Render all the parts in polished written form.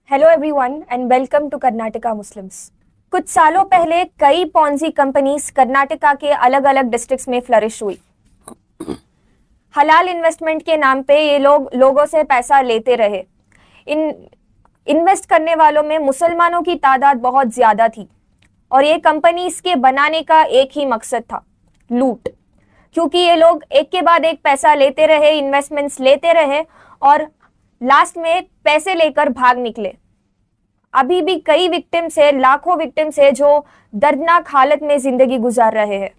Hello everyone and welcome to Karnataka Muslims. कुछ सालों पहले कई पॉन्जी कंपनीज कर्नाटका के अलग अलग डिस्ट्रिक्ट्स में फ्लरिश हुई। हलाल इन्वेस्टमेंट के नाम पे ये लोग लोगों से पैसा लेते रहे। इन्वेस्ट करने वालों में मुसलमानों की तादाद बहुत ज्यादा थी और ये कंपनीज के बनाने का एक ही मकसद था, लूट। क्योंकि ये लोग एक के बाद एक पैसा लेते रहे, इन्वेस्टमेंट्स लेते रहे और लास्ट में पैसे लेकर भाग निकले। अभी भी कई विक्टिम्स है, लाखों विक्टिम्स है जो दर्दनाक हालत में जिंदगी गुजार रहे हैं,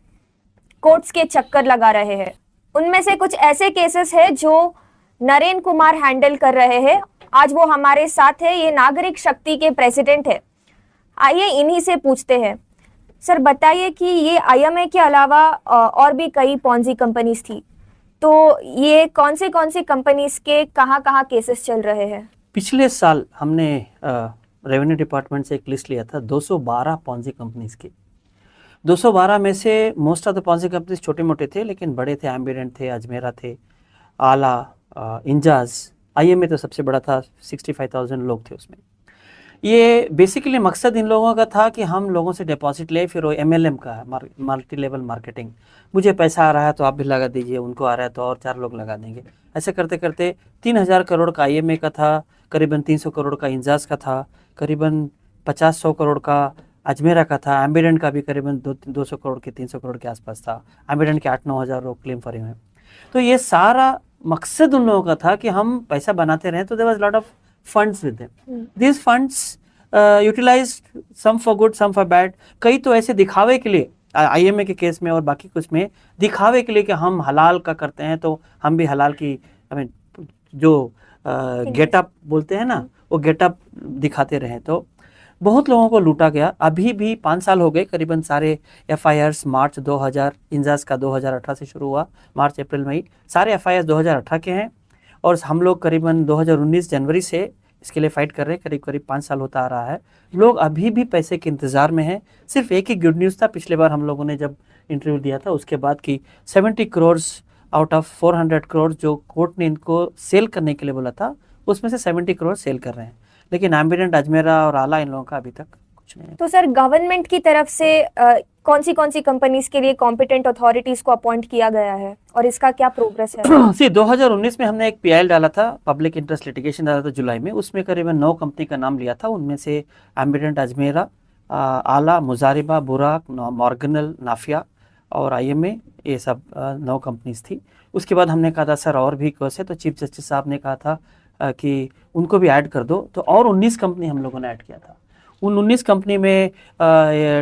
कोर्ट्स के चक्कर लगा रहे हैं। उनमें से कुछ ऐसे केसेस है जो नरेन कुमार हैंडल कर रहे हैं। आज वो हमारे साथ है, ये नागरिक शक्ति के प्रेसिडेंट है। आइए इन्हीं से पूछते हैं। सर बताइए कि ये आईएमए के अलावा और भी कई पॉन्जी कंपनीज थी, तो ये कौन सी कंपनीज के कहाँ केसेस चल रहे हैं? पिछले साल हमने रेवेन्यू डिपार्टमेंट से एक लिस्ट लिया था 212 पॉन्जी कंपनीज की। 212 में से most of the Ponzi companies छोटे मोटे थे, लेकिन बड़े थे। एम्बिडेंट थे, अजमेरा थे, आला, इंजाज, आईएमए तो सबसे बड़ा था, 65,000 लोग थे उसमें। ये बेसिकली मकसद इन लोगों का था कि हम लोगों से डिपॉजिट ले, फिर वो MLM का है, मल्टी लेवल मार्केटिंग। मुझे पैसा आ रहा है तो आप भी लगा दीजिए, उनको आ रहा है तो और 4 लोग लगा देंगे। ऐसे करते करते 3,000 करोड़ का IMA का था, करीबन 300 करोड़ का इंजाज का था, करीबन 50-100 करोड़ का अजमेरा का था, एम्बिडेंट का भी करीबन 200 करोड़ के 300 करोड़ के आसपास था। एम्बिडेंट के 8-9 हज़ार लोग क्लेम फॉर हैं। तो ये सारा मकसद उन लोगों का था कि हम पैसा बनाते रहें। तो there was lot of funds with them. This funds utilised, some for good some for bad. कई तो ऐसे दिखावे के लिए, IMA के केस में और बाकी कुछ में दिखावे के लिए कि हम हलाल का करते हैं तो हम भी हलाल की जो गेटअप बोलते हैं ना, वो गेटअप दिखाते रहे। तो बहुत लोगों को लूटा गया। अभी भी 5 साल हो गए करीबन। सारे FIRs मार्च 2000, इंजाज का 2018 से शुरू हुआ, मार्च अप्रैल मई, सारे FIRs 2018 के हैं। और हम लोग करीबन 2019 जनवरी से इसके लिए फाइट कर रहे हैं। करीब करीब 5 साल होता आ रहा है। लोग अभी भी पैसे के इंतज़ार में हैं। सिर्फ एक ही गुड न्यूज़ था पिछले बार हम लोगों ने जब इंटरव्यू दिया था उसके बाद कि 70 करोड़ आउट ऑफ 400 करोड़ जो कोर्ट ने इनको सेल करने के लिए बोला था, उसमें से 70 करोड़ सेल कर रहे हैं। लेकिन एम्बिडेंट, अजमेरा और आला, इन लोगों का अभी तक कुछ नहीं है। तो सर गवर्नमेंट की तरफ से कौन सी कंपनीज के लिए कॉम्पिटेंट अथॉरिटीज को अपॉइंट किया गया है और इसका क्या प्रोग्रेस है? 2019 में हमने एक PIL डाला था, पब्लिक इंटरेस्ट लिटिगेशन डाला था जुलाई में। उसमें करीबन 9 कंपनी का नाम लिया था। उनमें से एम्बिडेंट, अजमेरा, आला, मुजारिबा, बुराक, मॉर्गनल, नाफिया और IMA, ये सब 9 कंपनीज थी। उसके बाद हमने कहा था सर और भी केस है, तो चीफ जस्टिस साहब ने कहा था कि उनको भी ऐड कर दो। तो और 19 कंपनी हम लोगों ने ऐड किया था। उन 19 कंपनी में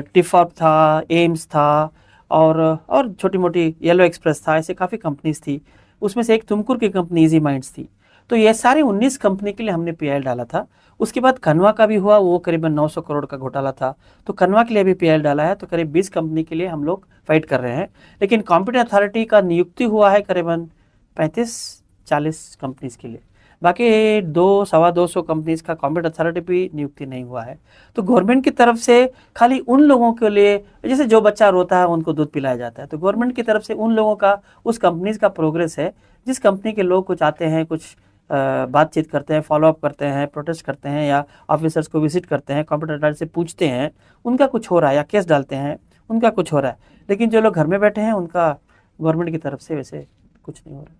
टिफॉप था, एम्स था और छोटी मोटी येलो एक्सप्रेस था। ऐसे काफ़ी कंपनीज थी। उसमें से एक तुमकुर की कंपनी इजी माइंड्स थी। तो ये सारे 19 कंपनी के लिए हमने PIL डाला था। उसके बाद कनवा का भी हुआ, वो करीबन 900 करोड़ का घोटाला था, तो कनवा के लिए भी PIL डाला है। तो करीब 20 कंपनी के लिए हम लोग फाइट कर रहे हैं। लेकिन कॉम्पिटेंट अथॉरिटी का नियुक्ति हुआ है करीबन 35-40 कंपनीज के लिए। बाकी 200-225 कंपनीज का कॉम्पिटेंट अथॉरिटी भी नियुक्ति नहीं हुआ है। तो गवर्नमेंट की तरफ से खाली उन लोगों के लिए, जैसे जो बच्चा रोता है उनको दूध पिलाया जाता है, तो गवर्नमेंट की तरफ से उन लोगों का, उस कंपनीज का प्रोग्रेस है जिस कंपनी के लोग कुछ आते हैं, कुछ बातचीत करते हैं, फॉलोअप करते हैं, प्रोटेस्ट करते हैं या ऑफिसर्स को विजिट करते हैं, कॉम्पिटेंट अथॉरिटी से पूछते हैं, उनका कुछ हो रहा है या केस डालते हैं, उनका कुछ हो रहा है। लेकिन जो लोग घर में बैठे हैं उनका गवर्नमेंट की तरफ से वैसे कुछ नहीं हो रहा है।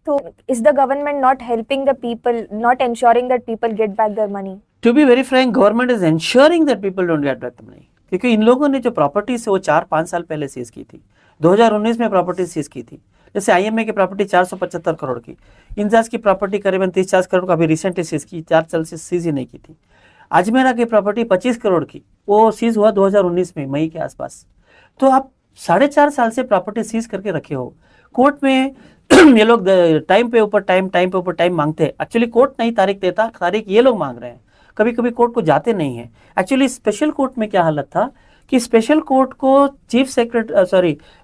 So, is the government not helping the people, not ensuring that people get back their money? To be very frank, government is ensuring that people don't get back the money. क्योंकि इन लोगों ने जो प्रॉपर्टी से वो 4-5 साल पहले seize की थी, 2019 में प्रॉपर्टी सीज की थी। जैसे IMA की प्रॉपर्टी 475 करोड़ की, इंजाज की प्रॉपर्टी करीबन 30-40 करोड़ का अभी रिसेंटली सीज की, 4 साल से सीज ही नहीं की थी। अजमेरा की प्रॉपर्टी 25 करोड़ की, वो सीज हुआ 2019 में मई के आसपास। तो आप 4.5 साल से प्रॉपर्टी सीज करके रखे हो। कोर्ट में ये लोग टाइम पे ऊपर टाइम मांगते हैं। एक्चुअली कोर्ट नहीं तारीख देता, तारीख ये लोग मांग रहे हैं। कभी कभी कोर्ट को जाते नहीं है। एक्चुअली स्पेशल कोर्ट में क्या हालत था कि स्पेशल कोर्ट को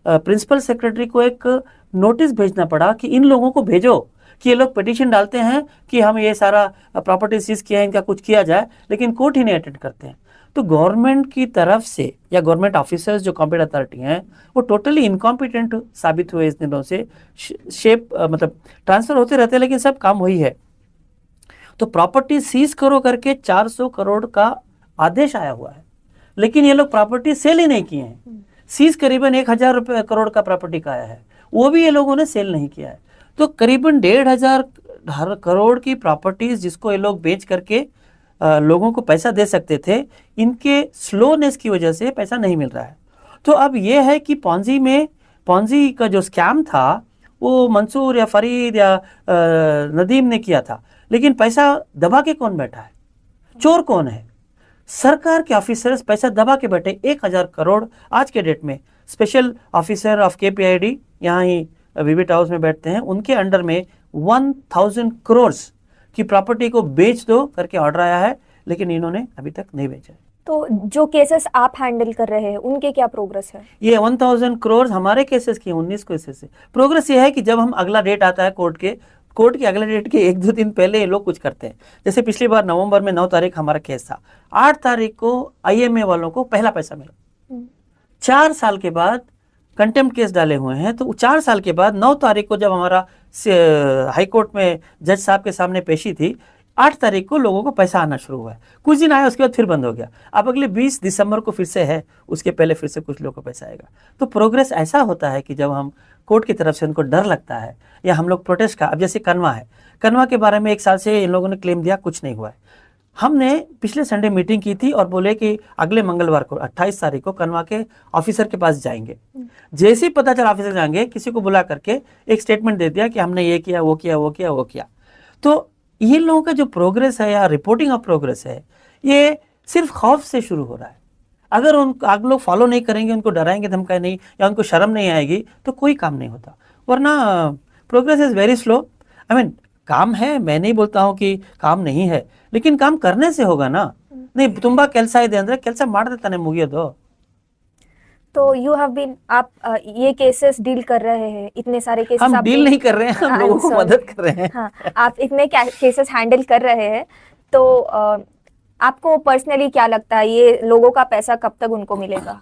प्रिंसिपल सेक्रेटरी को एक नोटिस भेजना पड़ा कि इन लोगों को भेजो कि ये लोग पिटीशन डालते हैं कि हम ये सारा प्रॉपर्टी सीज किया है, इनका कुछ किया जाए, लेकिन कोर्ट ही नहीं अटेंड करते हैं। तो गवर्नमेंट की तरफ से या गवर्नमेंट ऑफिसर्स जो कॉम्पिटेंट अथॉरिटी हैं वो टोटली इनकॉम्पिटेंट साबित हुए इस दिनों से। ट्रांसफर होते रहते हैं लेकिन सब काम वही है। तो प्रॉपर्टी सीज करो करके 400 करोड़ का आदेश आया हुआ है, लेकिन ये लोग प्रॉपर्टी सेल ही नहीं किए हैं। सीज करीबन 1000 करोड़ का प्रॉपर्टी का आया है, वो भी ये लोगों ने सेल नहीं किया है। तो करीबन 1500 करोड़ की प्रॉपर्टीज जिसको ये लोग बेच करके लोगों को पैसा दे सकते थे, इनके स्लोनेस की वजह से पैसा नहीं मिल रहा है। तो अब ये है कि पॉन्जी का जो स्कैम था वो मंसूर या फरीद या नदीम ने किया था, लेकिन पैसा दबा के कौन बैठा है? चोर कौन है? सरकार के ऑफिसर्स पैसा दबा के बैठे। 1000 करोड़ आज के डेट में स्पेशल ऑफिसर ऑफ KPID यहाँ ही विविट हाउस में बैठते हैं, उनके अंडर में 1000 करोड़ की प्रॉपर्टी को बेच दो करके ऑर्डर आया है, लेकिन इन्होंने अभी तक नहीं बेचा है। तो जो केसेस आप हैंडल कर रहे हैं उनके क्या प्रोग्रेस है? ये 1000 करोड़ हमारे केसेस की 19 केसेस है। प्रोग्रेस ये है कि जब हम अगला डेट आता है कोर्ट के अगले डेट के 1-2 दिन पहले ये लोग कुछ करते हैं। जैसे पिछली बार नवंबर में 9 तारीख हमारा केस था, 8 तारीख को IMA वालों को पहला पैसा मिला। 4 साल के बाद कंटेम्प्ट केस डाले हुए हैं, तो 4 साल के बाद 9 तारीख को जब हमारा हाई कोर्ट में जज साहब के सामने पेशी थी, 8 तारीख को लोगों को पैसा आना शुरू हुआ है। कुछ दिन आया, उसके बाद फिर बंद हो गया। अब अगले 20 दिसंबर को फिर से है, उसके पहले फिर से कुछ लोगों को पैसा आएगा। तो प्रोग्रेस ऐसा होता है कि जब हम कोर्ट की तरफ से उनको डर लगता है या हम लोग प्रोटेस्ट का, अब जैसे कनवा है, कनवा के बारे में 1 साल से इन लोगों ने क्लेम दिया, कुछ नहीं हुआ है। हमने पिछले संडे मीटिंग की थी और बोले कि अगले मंगलवार को 28 तारीख को कनवा के ऑफिसर के पास जाएंगे। जैसे ही पता चला ऑफिसर जाएंगे, किसी को बुला करके एक स्टेटमेंट दे दिया कि हमने ये किया, वो किया, वो किया, वो किया। तो ये लोगों का जो प्रोग्रेस है या रिपोर्टिंग ऑफ प्रोग्रेस है, ये सिर्फ खौफ से शुरू हो रहा है। अगर आप लोग फॉलो नहीं करेंगे, उनको डराएंगे, धमकाए नहीं, या उनको शर्म नहीं आएगी, तो कोई काम नहीं होता। वरना progress is very slow. I mean काम है, मैं नहीं बोलता हूँ कि काम नहीं है, लेकिन काम करने से होगा ना। नहीं तुम्बा ಕೆಲಸ ಇದೆ ಅಂದ್ರೆ ಕೆಲಸ ಮಾಡದೆ ತಾನೇ ಮುಗಿಯೋದು। तो यू हैव बीन, आप ये केसेस डील कर रहे हैं, इतने सारे केसेस हम आप डील नहीं कर रहे हैं, हम लोगों को मदद कर रहे हैं। हाँ, आप इतने केसेस हैंडल कर रहे हैं, तो आपको पर्सनली क्या लगता है ये लोगों का पैसा कब तक उनको मिलेगा?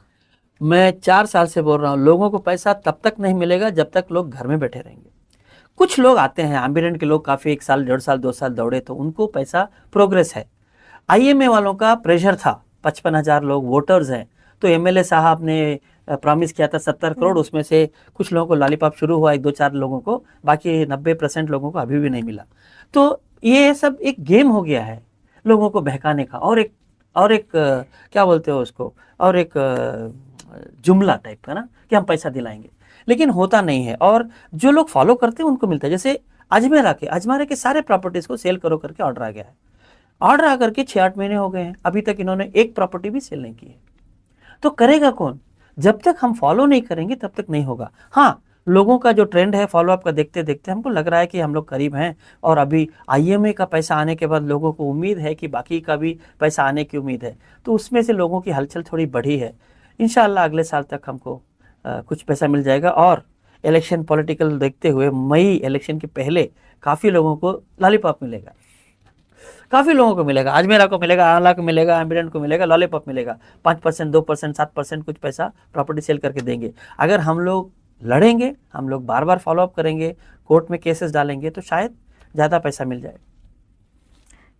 मैं 4 साल से बोल रहा हूँ, लोगों को पैसा तब तक नहीं मिलेगा जब तक लोग घर में बैठे रहेंगे। कुछ लोग आते हैं, एम्बिडेंट के लोग काफ़ी 1 साल, 1.5 साल, 2 साल दौड़े, तो उनको पैसा प्रोग्रेस है। IMA वालों का प्रेशर था, 55,000 लोग वोटर्स हैं, तो MLA साहब ने प्रॉमिस किया था 70 करोड़, उसमें से कुछ लोगों को लॉलीपॉप शुरू हुआ, 1-2-4 लोगों को, बाकी 90% लोगों को अभी भी नहीं मिला। तो ये सब एक गेम हो गया है लोगों को बहकाने का, और एक क्या बोलते हो उसको, और एक जुमला टाइप का ना, कि हम पैसा दिलाएंगे, लेकिन होता नहीं है। और जो लोग फॉलो करते हैं उनको मिलता है। जैसे अजमेरा के सारे प्रॉपर्टीज को सेल करो करके ऑर्डर आ गया है। ऑर्डर आकर के 6-8 महीने हो गए हैं, अभी तक इन्होंने एक प्रॉपर्टी भी सेल नहीं की है। तो करेगा कौन? जब तक हम फॉलो नहीं करेंगे तब तक नहीं होगा। हाँ, लोगों का जो ट्रेंड है फॉलोअप का देखते देखते हमको लग रहा है कि हम लोग करीब हैं, और अभी IMA का पैसा आने के बाद लोगों को उम्मीद है कि बाकी का भी पैसा आने की उम्मीद है, तो उसमें से लोगों की हलचल थोड़ी बढ़ी है। इंशाअल्लाह अगले साल तक हमको कुछ पैसा मिल जाएगा। और इलेक्शन पॉलिटिकल देखते हुए मई इलेक्शन के पहले काफ़ी लोगों को लॉलीपॉप मिलेगा, काफ़ी लोगों को मिलेगा। अजमेरा को मिलेगा, आला को मिलेगा, एम्बिडेंट को मिलेगा, लॉलीपॉप मिलेगा। 5%, 2%, 7% कुछ पैसा प्रॉपर्टी सेल करके देंगे। अगर हम लोग लड़ेंगे, हम लोग बार बार फॉलोअप करेंगे, कोर्ट में केसेस डालेंगे, तो शायद ज़्यादा पैसा मिल जाए।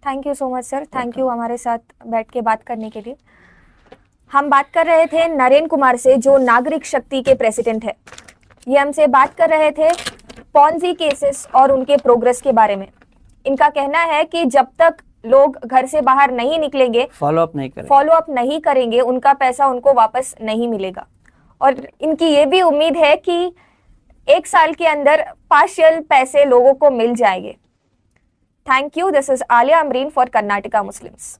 Thank you so much sir, thank you हमारे साथ बैठ के बात करने के लिए। हम बात कर रहे थे नरेंद्र कुमार से, जो नागरिक शक्ति के प्रेसिडेंट है। ये हमसे बात कर रहे थे पॉन्जी केसेस और उनके प्रोग्रेस के बारे में। इनका कहना है कि जब तक लोग घर से बाहर नहीं निकलेंगे, फॉलोअप नहीं करेंगे, उनका पैसा उनको वापस नहीं मिलेगा। और इनकी ये भी उम्मीद है कि 1 साल के अंदर पार्शियल पैसे लोगों को मिल जाएंगे। Thank you. This is Alia Amreen for Karnataka Muslims.